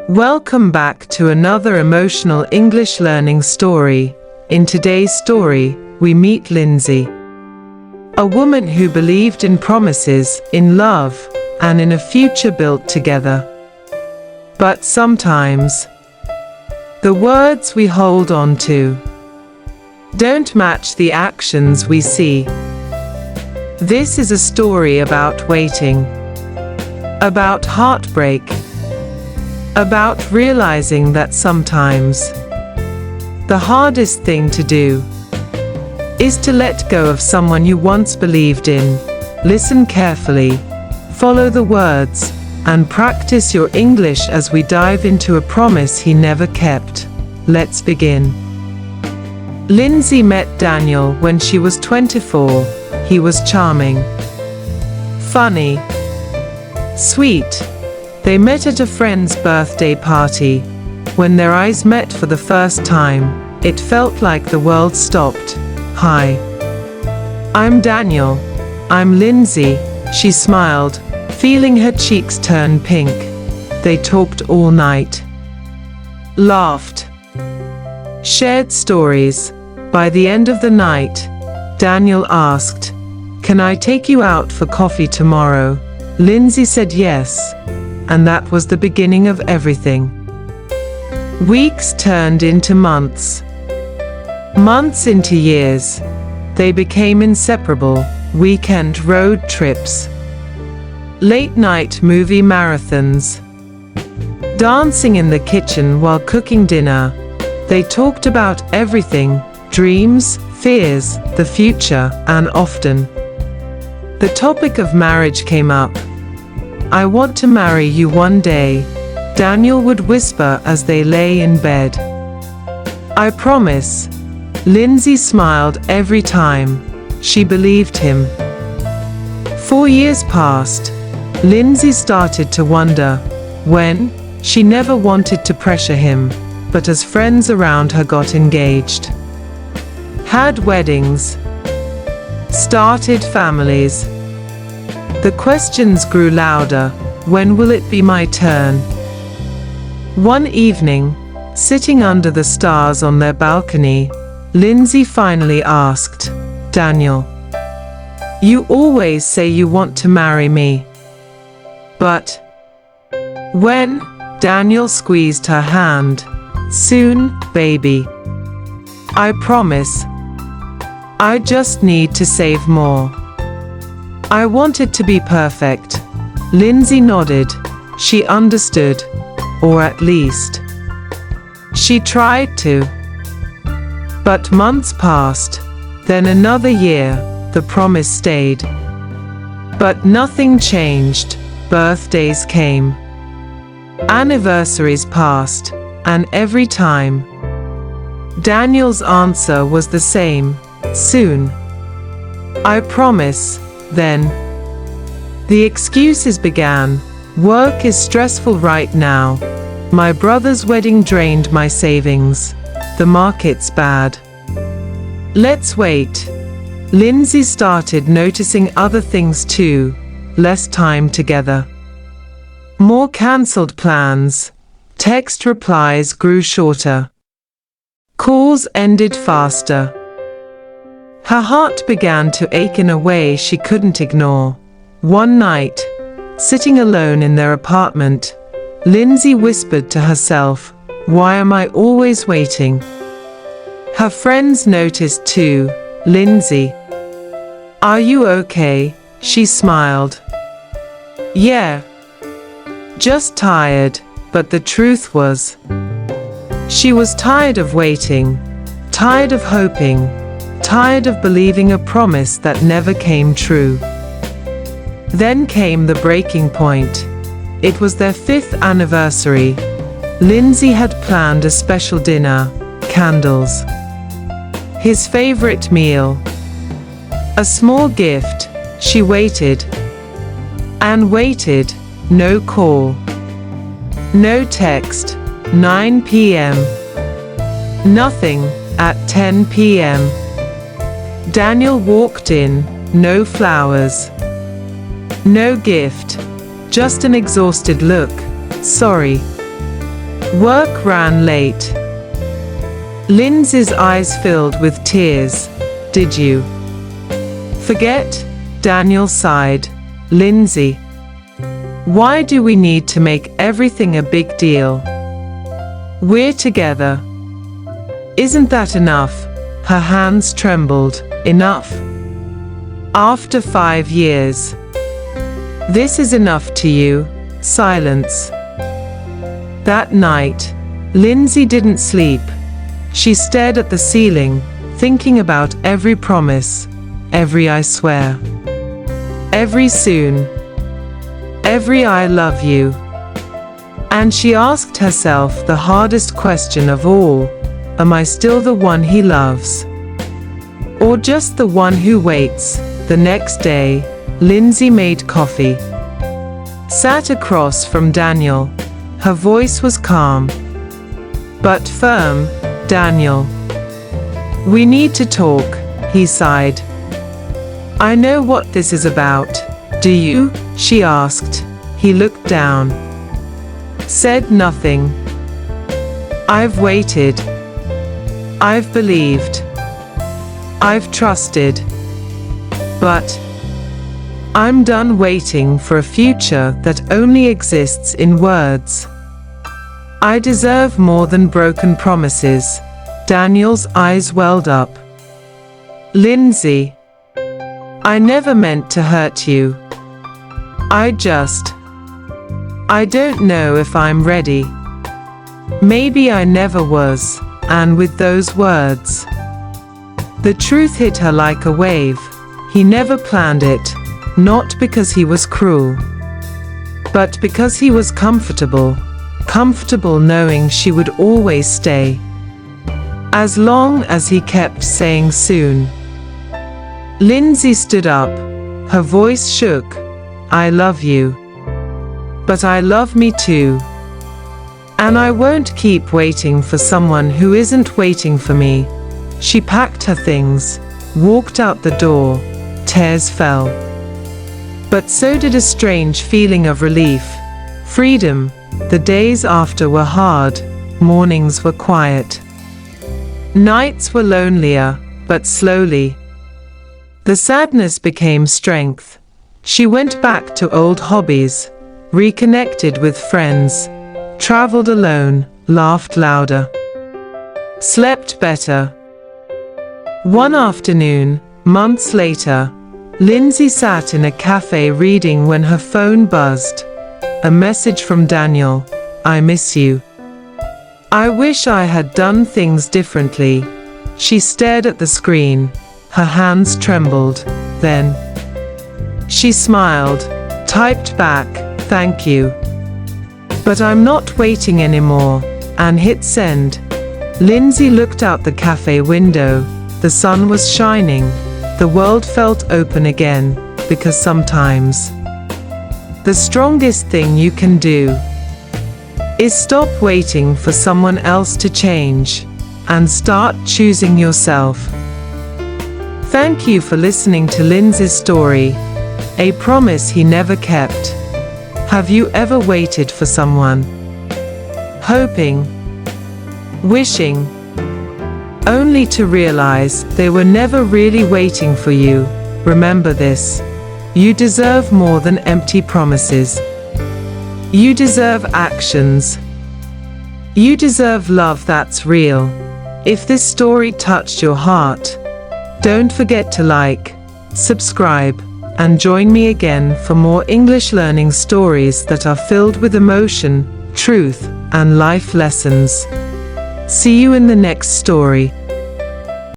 Welcome back to another emotional English learning story. In today's story, we meet Lindsay, a woman who believed in promises, in love, and in a future built together. But sometimes, the words we hold on to don't match the actions we see. This is a story about waiting, about heartbreak, about realizing that sometimes the hardest thing to do is to let go of someone you once believed in. Listen carefully, follow the words, and practice your English as we dive into a promise he never kept. Let's begin. Lindsay met Daniel when she was 24. He was charming, funny, sweet. They met at a friend's birthday party. When their eyes met for the first time, it felt like the world stopped. Hi. I'm Daniel. I'm Lindsay, she smiled, feeling her cheeks turn pink. They talked all night, laughed, shared stories. By the end of the night, Daniel asked, "Can I take you out for coffee tomorrow?" Lindsay said yes. And that was the beginning of everything. Weeks turned into months. Months into years. They became inseparable. Weekend road trips, late night movie marathons, dancing in the kitchen while cooking dinner. They talked about everything: dreams, fears, the future, and often the topic of marriage came up. "I want to marry you one day," Daniel would whisper as they lay in bed. "I promise." Lindsay smiled every time. She believed him. 4 years passed. Lindsay started to wonder when. She never wanted to pressure him, but as friends around her got engaged, had weddings, started families, the questions grew louder. When will it be my turn? One evening, sitting under the stars on their balcony, Lindsay finally asked, "Daniel, you always say you want to marry me. But when?" Daniel squeezed her hand. "Soon, baby. I promise. I just need to save more. I want it to be perfect." Lindsay nodded. She understood, or at least, she tried to. But months passed, then another year. The promise stayed. But nothing changed. Birthdays came, anniversaries passed, and every time, Daniel's answer was the same: "Soon. I promise." Then, the excuses began. "Work is stressful right now. My brother's wedding drained my savings. The market's bad. Let's wait." Lindsay started noticing other things too. Less time together, more cancelled plans, text replies grew shorter, calls ended faster. Her heart began to ache in a way she couldn't ignore. One night, sitting alone in their apartment, Lindsay whispered to herself, "Why am I always waiting?" Her friends noticed too. "Lindsay, are you okay?" She smiled. "Yeah, just tired." But the truth was, she was tired of waiting, tired of hoping, tired of believing a promise that never came true. Then came the breaking point. It was their 5th anniversary. Lindsay had planned a special dinner, candles, his favorite meal, a small gift. She waited and waited. No call, no text. 9 p.m. Nothing. At 10 p.m. Daniel walked in. No flowers, no gift, just an exhausted look. "Sorry, Work ran late. Lindsay's eyes filled with tears. Did you forget? Daniel sighed. Lindsay, why do we need to make everything a big deal? We're together. Isn't that enough? Her hands trembled. Enough? After 5 years. This is enough to you. Silence. That night, Lindsay didn't sleep. She stared at the ceiling, thinking about every promise, every I swear, every soon, every I love you. And she asked herself the hardest question of all, am I still the one he loves? Or just the one who waits? The next day, Lindsay made coffee. Sat across from Daniel. Her voice was calm, but firm. Daniel, we need to talk, he sighed. I know what this is about. Do you? She asked. He looked down. Said nothing. I've waited. I've believed. I've trusted. But I'm done waiting for a future that only exists in words. I deserve more than broken promises. Daniel's eyes welled up. Lindsay, I never meant to hurt you. I don't know if I'm ready. Maybe I never was. And with those words, the truth hit her like a wave. He never planned it, not because he was cruel, but because he was comfortable knowing she would always stay. As long as he kept saying soon. Lindsay stood up. Her voice shook. I love you. But I love me too. And I won't keep waiting for someone who isn't waiting for me. She packed her things, walked out the door. Tears fell. But so did a strange feeling of relief. Freedom. The days after were hard. Mornings were quiet. Nights were lonelier, but slowly. The sadness became strength. She went back to old hobbies, reconnected with friends, traveled alone, laughed louder, slept better. One afternoon, months later, Lindsay sat in a cafe reading when her phone buzzed. A message from Daniel. I miss you. I wish I had done things differently. She stared at the screen. Her hands trembled. Then she smiled, typed back, thank you. But I'm not waiting anymore, and hit send. Lindsay looked out the cafe window. The sun was shining. The world felt open again, because sometimes the strongest thing you can do is stop waiting for someone else to change and start choosing yourself. Thank you for listening to Lindsay's story, a promise he never kept. Have you ever waited for someone, hoping, wishing, only to realize they were never really waiting for you? Remember this. You deserve more than empty promises. You deserve actions. You deserve love that's real. If this story touched your heart, don't forget to like, subscribe, and join me again for more English learning stories that are filled with emotion, truth, and life lessons. See you in the next story.